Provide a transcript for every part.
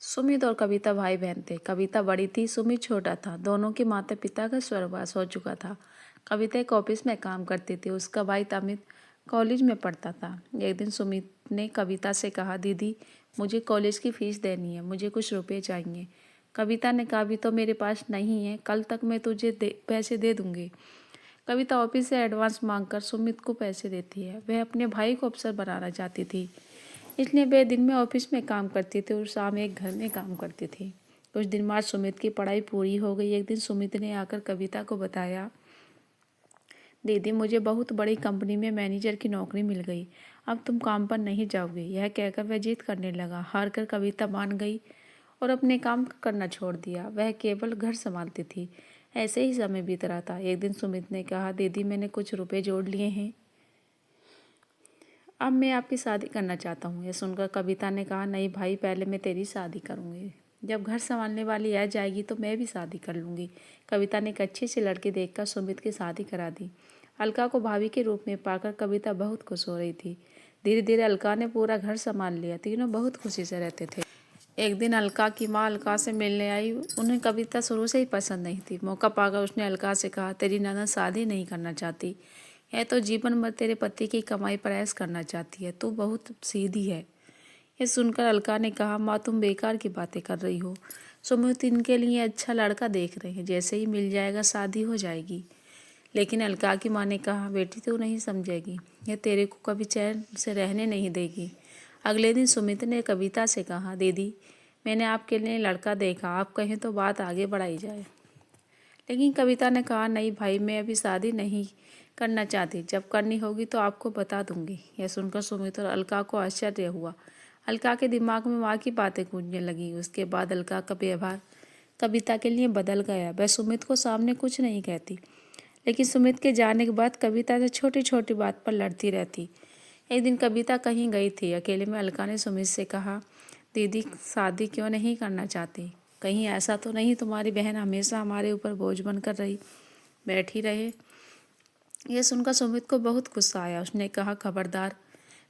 सुमित और कविता भाई बहन थे। कविता बड़ी थी, सुमित छोटा था। दोनों के माता पिता का स्वर्गवास हो चुका था। कविता एक ऑफिस में काम करती थी। उसका भाई अमित कॉलेज में पढ़ता था। एक दिन सुमित ने कविता से कहा, दीदी मुझे कॉलेज की फीस देनी है, मुझे कुछ रुपए चाहिए। कविता ने कहा, अभी तो मेरे पास नहीं है, कल तक मैं तुझे पैसे दे दूंगी। कविता ऑफिस से एडवांस मांगकर सुमित को पैसे देती है। वह अपने भाई को अफसर बनाना चाहती थी, इसलिए वह दिन में ऑफिस में काम करती थी और शाम एक घर में काम करती थी। कुछ दिन बाद सुमित की पढ़ाई पूरी हो गई। एक दिन सुमित ने आकर कविता को बताया, दीदी मुझे बहुत बड़ी कंपनी में मैनेजर की नौकरी मिल गई, अब तुम काम पर नहीं जाओगे। यह कहकर वह जिद करने लगा। हार कर कविता मान गई और अपने काम करना छोड़ दिया। वह केवल घर संभालती थी। ऐसे ही समय बीत रहा था। एक दिन सुमित ने कहा, दीदी मैंने कुछ रुपए जोड़ लिए हैं, अब मैं आपकी शादी करना चाहता हूँ। यह सुनकर कविता ने कहा, नहीं भाई, पहले मैं तेरी शादी करूँगी। जब घर संभालने वाली आ जाएगी तो मैं भी शादी कर लूँगी। कविता ने एक अच्छे से लड़के देखकर सुमित की शादी करा दी। अलका को भाभी के रूप में पाकर कविता बहुत खुश हो रही थी। धीरे धीरे अलका ने पूरा घर संभाल लिया। तीनों बहुत खुशी से रहते थे। एक दिन अलका की माँ अलका से मिलने आई। उन्हें कविता शुरू से ही पसंद नहीं थी। मौका पाकर उसने अलका से कहा, तेरी ननद शादी नहीं करना चाहती, यह तो जीवन भर तेरे पति की कमाई पर ऐश करना चाहती है, तू बहुत सीधी है। यह सुनकर अलका ने कहा, माँ तुम बेकार की बातें कर रही हो। सुमित इनके लिए अच्छा लड़का देख रहे हैं, जैसे ही मिल जाएगा शादी हो जाएगी। लेकिन अलका की माँ ने कहा, बेटी तू नहीं समझेगी, यह तेरे को कभी चैन से रहने नहीं देगी। अगले दिन सुमित ने कविता से कहा, दीदी मैंने आपके लिए लड़का देखा, आप कहें तो बात आगे बढ़ाई जाए। लेकिन कविता ने कहा, नहीं भाई, मैं अभी शादी नहीं करना चाहती, जब करनी होगी तो आपको बता दूंगी। यह सुनकर सुमित और अलका को आश्चर्य हुआ। अलका के दिमाग में माँ की बातें गूंजने लगी। उसके बाद अलका का व्यवहार कविता के लिए बदल गया। वह सुमित को सामने कुछ नहीं कहती, लेकिन सुमित के जाने के बाद कविता से छोटी छोटी बात पर लड़ती रहती। एक दिन कविता कहीं गई थी। अकेले में अलका ने सुमित से कहा, दीदी शादी क्यों नहीं करना चाहती? कहीं ऐसा तो नहीं तुम्हारी बहन हमेशा हमारे ऊपर बोझ बनकर बैठी रहे? यह सुनकर सुमित को बहुत गुस्सा आया। उसने कहा, खबरदार,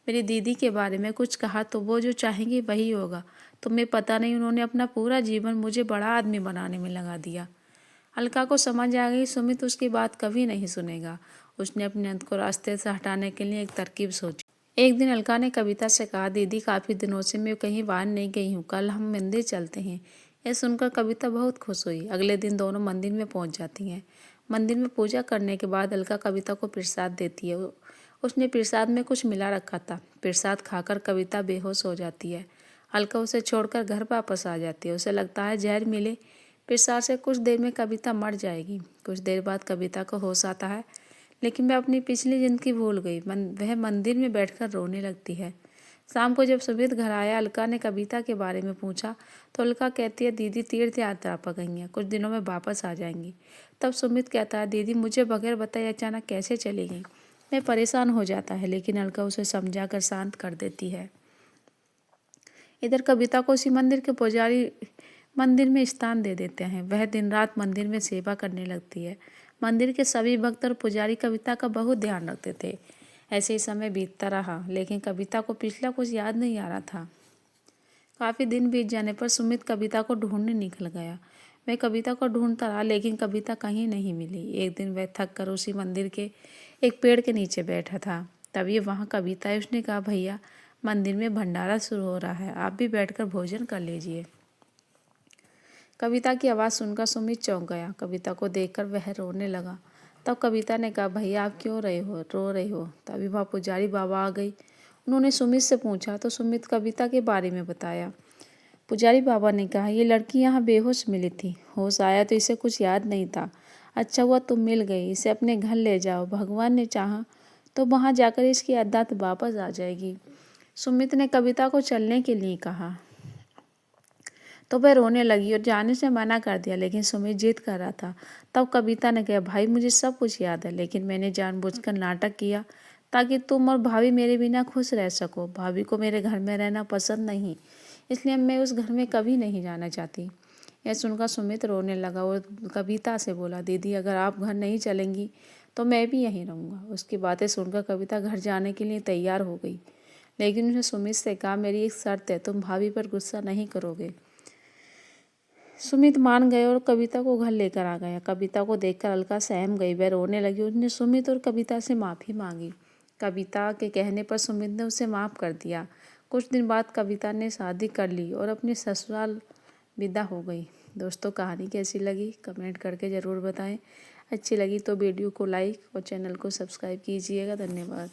मेरी दीदी के बारे में कुछ कहा तो वो जो चाहेंगी वही होगा। तुम्हें पता नहीं, उन्होंने अपना पूरा जीवन मुझे बड़ा आदमी बनाने में लगा दिया। अलका को समझ आ गई सुमित उसकी बात कभी नहीं सुनेगा। उसने अपने अंत को रास्ते से हटाने के लिए एक तरकीब सोची। एक दिन अलका ने कविता से कहा, दीदी काफ़ी दिनों से मैं कहीं बाहर नहीं गई हूँ, कल हम मंदिर चलते हैं। यह सुनकर कविता बहुत खुश हुई। अगले दिन दोनों मंदिर में पहुँच जाती हैं। मंदिर में पूजा करने के बाद अलका कविता को प्रसाद देती है। उसने प्रसाद में कुछ मिला रखा था। प्रसाद खाकर कविता बेहोश हो जाती है। अलका उसे छोड़कर घर वापस आ जाती है। उसे लगता है जहर मिले प्रसाद से कुछ देर में कविता मर जाएगी। कुछ देर बाद कविता को होश आता है, लेकिन वह अपनी पिछली जिंदगी भूल गई। वह मंदिर में बैठकर रोने लगती है। शाम को जब सुमित घर आया, अलका ने कविता के बारे में पूछा तो अलका कहती है, दीदी तीर्थ यात्रा पर गई हैं, कुछ दिनों में वापस आ जाएंगी। तब सुमित कहता है, दीदी मुझे बगैर बताए अचानक कैसे चली गई? मैं परेशान हो जाता है, लेकिन अलका उसे समझाकर शांत कर देती है। इधर कविता को उसी मंदिर के पुजारी मंदिर में स्थान दे देते हैं। वह दिन रात मंदिर में सेवा करने लगती है। मंदिर के सभी भक्त और पुजारी कविता का बहुत ध्यान रखते थे। ऐसे ही समय बीतता रहा, लेकिन कविता को पिछला कुछ याद नहीं आ रहा था। काफ़ी दिन बीत जाने पर सुमित कविता को ढूंढने निकल गया। वह कविता को ढूंढता रहा, लेकिन कविता कहीं नहीं मिली। एक दिन वह थक कर उसी मंदिर के एक पेड़ के नीचे बैठा था। तभी वहाँ कविता है। उसने कहा, भैया मंदिर में भंडारा शुरू हो रहा है, आप भी बैठकर भोजन कर लीजिए। कविता की आवाज़ सुनकर सुमित चौंक गया। कविता को देखकर वह रोने लगा। तब कविता ने कहा, भैया आप क्यों रो रहे हो? तभी वहाँ पुजारी बाबा आ गई। उन्होंने सुमित से पूछा तो सुमित कविता के बारे में बताया। पुजारी बाबा ने कहा, ये लड़की यहाँ बेहोश मिली थी, होश आया तो इसे कुछ याद नहीं था। अच्छा हुआ तुम मिल गई, इसे अपने घर ले जाओ, भगवान ने चाहा तो वहाँ जाकर इसकी आदत वापस आ जाएगी। सुमित ने कविता को चलने के लिए कहा तो वह रोने लगी और जाने से मना कर दिया, लेकिन सुमित जिद कर रहा था। तब कविता ने कहा, भाई मुझे सब कुछ याद है, लेकिन मैंने जानबूझकर नाटक किया ताकि तुम और भाभी मेरे बिना खुश रह सको। भाभी को मेरे घर में रहना पसंद नहीं, इसलिए मैं उस घर में कभी नहीं जाना चाहती। यह सुनकर सुमित रोने लगा और कविता से बोला, दीदी अगर आप घर नहीं चलेंगी तो मैं भी यहीं रहूँगा। उसकी बातें सुनकर कविता घर जाने के लिए तैयार हो गई, लेकिन उसने सुमित से कहा, मेरी एक शर्त है, तुम भाभी पर गुस्सा नहीं करोगे। सुमित मान गए और कविता को घर लेकर आ गया। कविता को देखकर अलका सहम गई, वह रोने लगी। उसने सुमित और कविता से माफ़ी मांगी। कविता के कहने पर सुमित ने उसे माफ़ कर दिया। कुछ दिन बाद कविता ने शादी कर ली और अपने ससुराल विदा हो गई। दोस्तों, कहानी कैसी लगी कमेंट करके ज़रूर बताएं। अच्छी लगी तो वीडियो को लाइक और चैनल को सब्सक्राइब कीजिएगा। धन्यवाद।